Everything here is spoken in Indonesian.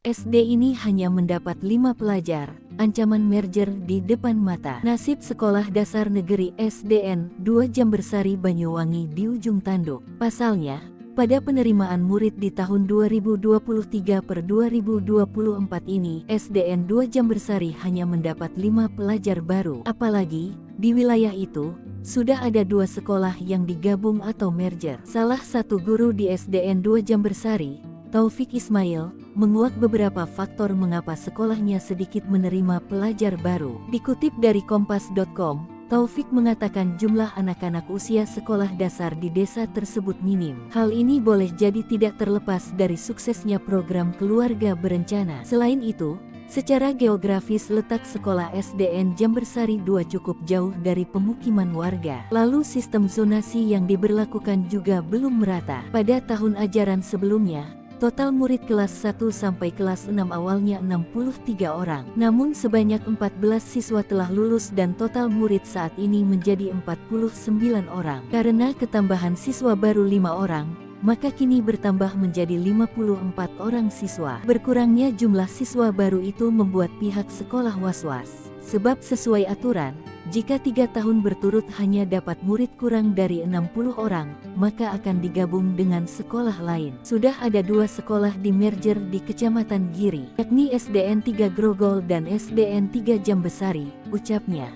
SD ini hanya mendapat 5 pelajar. Ancaman merger di depan mata. Nasib Sekolah Dasar Negeri SDN 2 Jambersari Banyuwangi di ujung tanduk. Pasalnya, pada penerimaan murid di tahun 2023/2024 ini, SDN 2 Jambersari hanya mendapat 5 pelajar baru. Apalagi, di wilayah itu, sudah ada 2 sekolah yang digabung atau merger. Salah satu guru di SDN 2 Jambersari, Taufik Ismail, menguak beberapa faktor mengapa sekolahnya sedikit menerima pelajar baru. Dikutip dari kompas.com, Taufik mengatakan jumlah anak-anak usia sekolah dasar di desa tersebut minim. Hal ini boleh jadi tidak terlepas dari suksesnya program keluarga berencana. Selain itu, secara geografis letak sekolah SDN Jambersari 2 cukup jauh dari pemukiman warga. Lalu sistem zonasi yang diberlakukan juga belum merata. Pada tahun ajaran sebelumnya, total murid kelas 1 sampai kelas 6 awalnya 63 orang. Namun sebanyak 14 siswa telah lulus dan total murid saat ini menjadi 49 orang. Karena ketambahan siswa baru 5 orang, maka kini bertambah menjadi 54 orang siswa. Berkurangnya jumlah siswa baru itu membuat pihak sekolah was-was. Sebab sesuai aturan, jika 3 tahun berturut hanya dapat murid kurang dari 60 orang, maka akan digabung dengan sekolah lain. Sudah ada 2 sekolah di merger di Kecamatan Giri, yakni SDN 3 Grogol dan SDN 3 Jambesari, ucapnya.